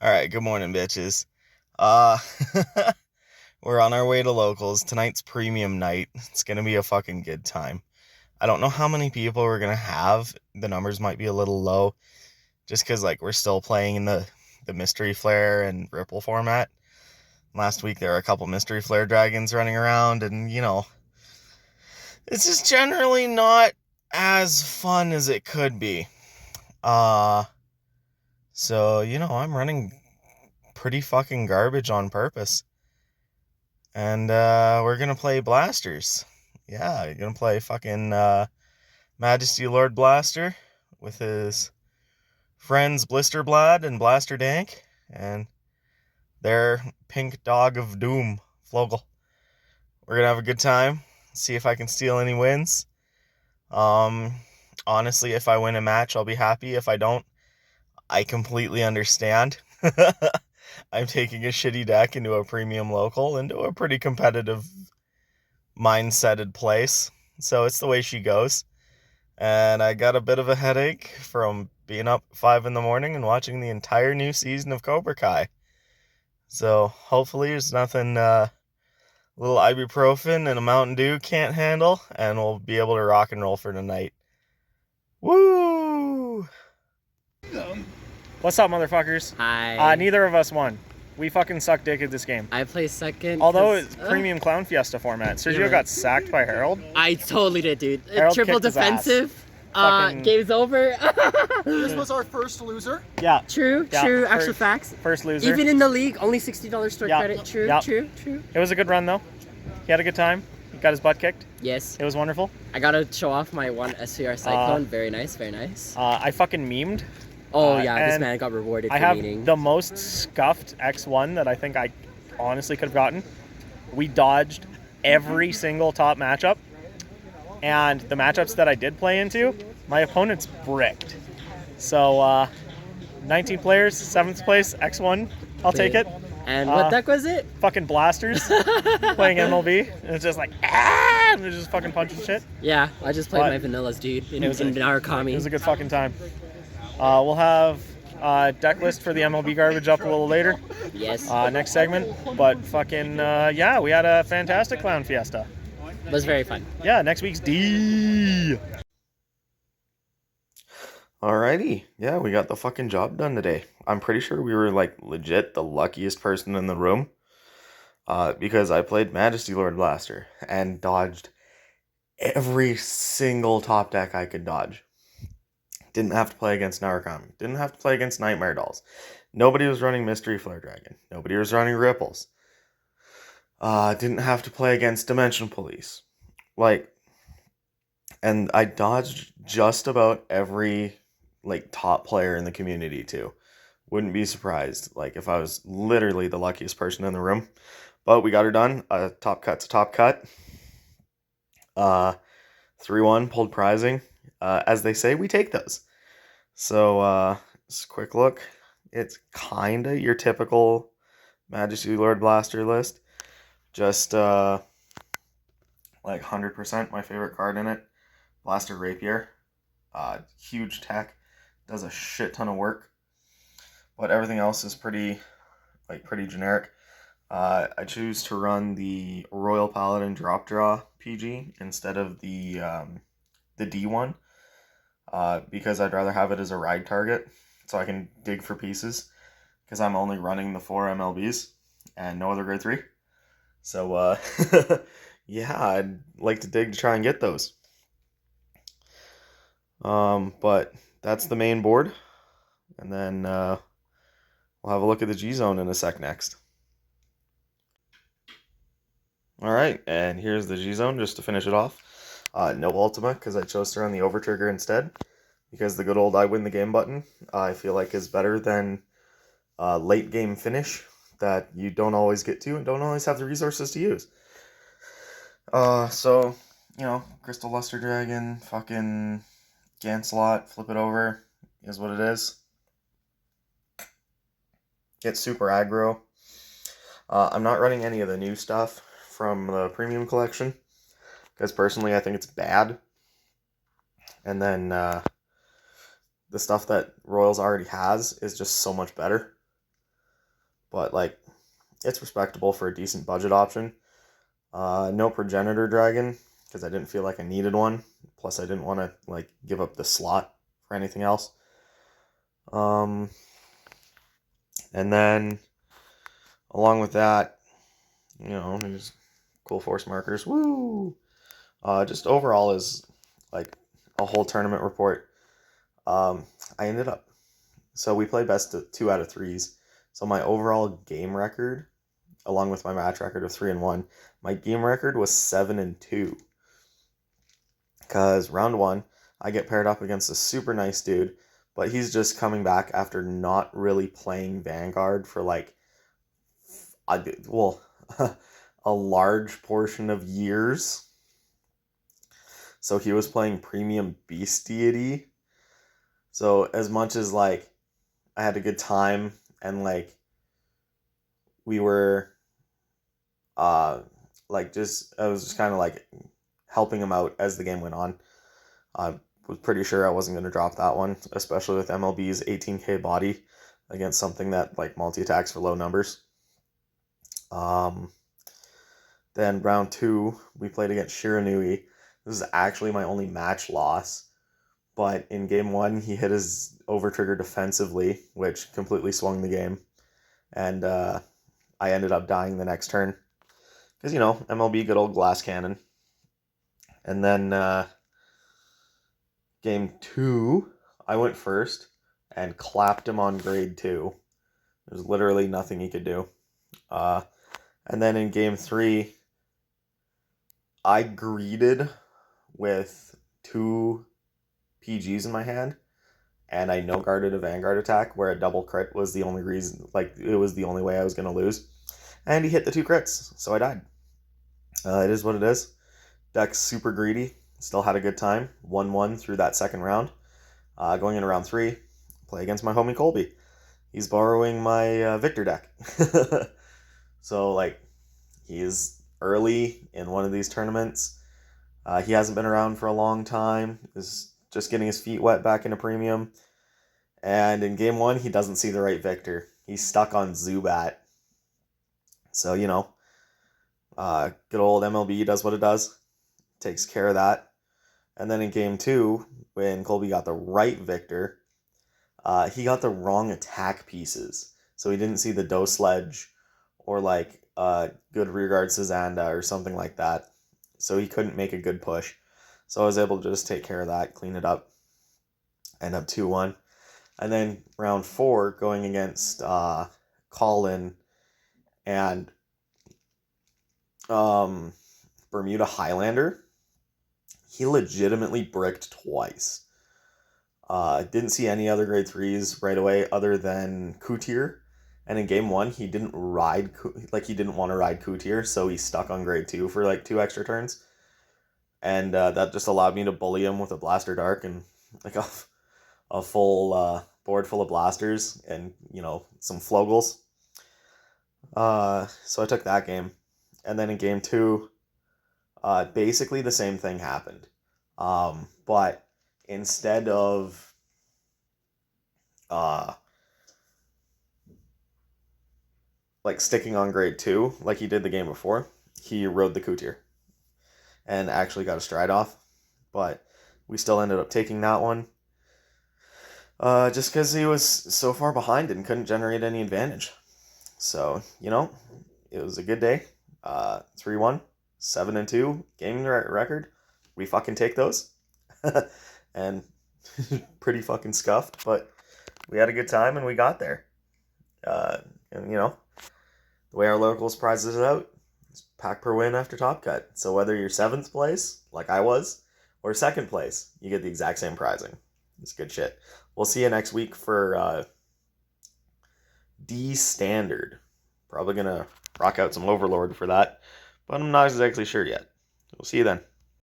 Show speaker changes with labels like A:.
A: Alright, good morning, bitches. Uh, we're on our way to locals. Tonight's premium night. It's gonna be a fucking good time. I don't know how many people we're gonna have. The numbers might be a little low, just because, like, we're still playing in the Mystery Flare and Ripple format. Last week there were a couple Mystery Flare dragons running around, and, it's just generally not as fun as it could be. Uh, so, I'm running pretty fucking garbage on purpose. And we're gonna play blasters. Yeah, we're gonna play fucking Majesty Lord Blaster with his friends Blisterblad and Blaster Dank and their pink dog of doom, Flogel. We're gonna have a good time. See if I can steal any wins. Um, Honestly, if I win a match, I'll be happy. If I don't, I completely understand. I'm taking a shitty deck into a premium local, into a pretty competitive mindseted place. So it's the way she goes. And I got a bit of a headache from being up at 5 in the morning and watching the entire new season of Cobra Kai. So hopefully there's nothing a little ibuprofen and a Mountain Dew can't handle, and we'll be able to rock and roll for tonight. Woo! What's up, motherfuckers?
B: Hi.
A: Neither of us won. We fucking suck dick at this game.
B: I play second.
A: Although it's premium Clown Fiesta format. Sergio got sacked by Harold.
B: I totally did, dude.
A: Harold
B: Triple
A: kicked his ass.
B: defensive.
A: Fucking-
B: Game's over.
C: This was our first loser.
A: Yeah.
B: True,
A: Yeah,
B: true.
A: first-
B: Actual facts.
A: First loser.
B: Even in the league, only $60 store
A: Yeah.
B: credit. True,
A: Yeah.
B: true.
A: It was a good run, though. He had a good time. He got his butt kicked.
B: Yes.
A: It was wonderful.
B: I gotta show off my one SCR Cyclone. Very nice, very nice.
A: I fucking memed.
B: Oh yeah, this
A: and
B: man got rewarded
A: I
B: for
A: have
B: meaning.
A: the most scuffed X1 that I think I honestly could have gotten. We dodged every single top matchup. And the matchups that I did play into, my opponent's bricked. So, 19 players, 7th place, X1. I'll take it.
B: And what deck was it?
A: Fucking blasters playing MLB. And it's just like, and they're just fucking punching shit.
B: Yeah, I just played
A: But
B: my vanillas, dude. In
A: it was a-
B: Narukami.
A: It was a good fucking time. We'll have deck list for the MLB garbage up a little later.
B: Yes.
A: Next segment. But fucking, yeah, we had a fantastic Clown Fiesta.
B: It was very fun.
A: Yeah, next week's D. Alrighty. Yeah, we got the fucking job done today. I'm pretty sure we were, like, legit the luckiest person in the room. Because I played Majesty Lord Blaster and dodged every single top deck I could dodge. Didn't have to play against Narukami. Didn't have to play against Nightmare Dolls. Nobody was running Mystery Flare Dragon. Nobody was running Ripples. Didn't have to play against Dimension Police. And I dodged just about every, top player in the community, too. Wouldn't be surprised, if I was literally the luckiest person in the room. But we got her done. Top cut's a top cut. 3-1, pulled prizing. As they say, we take those. So, just a quick look. It's kinda your typical Majesty Lord Blaster list. Just, 100% my favorite card in it. Blaster Rapier. Huge tech. Does a shit ton of work. But everything else is pretty generic. I choose to run the Royal Paladin Drop Draw PG instead of the D1. Because I'd rather have it as a ride target, so I can dig for pieces, because I'm only running the 4 MLBs, and no other grade 3. So, yeah, I'd like to dig to try and get those. But that's the main board, and then, we'll have a look at the G-Zone in a sec next. Alright, and here's the G-Zone, just to finish it off. No Ultima, because I chose to run the Overtrigger instead. Because the good old I win the game button, I feel like is better than late game finish that you don't always get to and don't always have the resources to use. So, Crystal Luster Dragon, fucking Gancelot, flip it over, is what it is. Get super aggro. I'm not running any of the new stuff from the premium collection, because personally I think it's bad. And then the stuff that Royals already has is just so much better. but like it's respectable for a decent budget option. No progenitor dragon because I didn't feel like I needed one. Plus, I didn't want to like give up the slot for anything else. And then along with that, there's cool force markers. Woo! Just overall is like a whole tournament report. I ended up, so we played best of 2 out of 3s. So my overall game record, along with my match record of 3-1, my game record was 7-2. Because round 1, I get paired up against a super nice dude, but he's just coming back after not really playing Vanguard for like, a large portion of years. So he was playing Premium Beast Deity. So as much as like I had a good time and like we were like just I was just kind of like helping him out as the game went on. I was pretty sure I wasn't going to drop that one, especially with MLB's 18k body against something that like multi-attacks for low numbers. Then round 2, we played against Shiranui. This is actually my only match loss. But in game 1, he hit his over-trigger defensively, which completely swung the game. And I ended up dying the next turn. Because, MLB, good old glass cannon. And then game 2, I went first and clapped him on grade 2. There's literally nothing he could do. And then in game 3, I greeted with 2 PGs in my hand, and I no-guarded a Vanguard attack where a double crit was the only reason, like, it was the only way I was going to lose. And he hit the 2 crits, so I died. It is what it is. Deck's super greedy. Still had a good time. 1-1 through that second round. Going into round 3, play against my homie Colby. He's borrowing my Victor deck. So, like, he's early in one of these tournaments. He hasn't been around for a long time. Is just getting his feet wet back into Premium. And in game 1, he doesn't see the right Victor. He's stuck on Zubat. So, good old MLB does what it does. Takes care of that. And then in game 2, when Colby got the right Victor, he got the wrong attack pieces. So he didn't see the Doe Sledge or like good rearguard Sazanda or something like that. So he couldn't make a good push. So I was able to just take care of that, clean it up, end up 2-1. And then round 4, going against Colin and Bermuda Highlander, he legitimately bricked twice. Didn't see any other grade 3s right away other than Coutier. And in game 1, he didn't want to ride Coutier, so he stuck on grade 2 for like 2 extra turns. And that just allowed me to bully him with a Blaster Dark and like a full board full of blasters and, some Flogels. So I took that game. And then in game 2, basically the same thing happened. But instead of like sticking on grade 2 like he did the game before, he rode the Coutier and actually got a stride off. But we still ended up taking that one. Just because he was so far behind and couldn't generate any advantage. So, it was a good day. 3-1, 7-2, gaming record. We fucking take those. And pretty fucking scuffed, but we had a good time and we got there. And the way our locals prizes it out, it's pack per win after top cut. So whether you're 7th place, like I was, or 2nd place, you get the exact same prizing. It's good shit. We'll see you next week for D Standard. Probably gonna rock out some Overlord for that, but I'm not exactly sure yet. We'll see you then.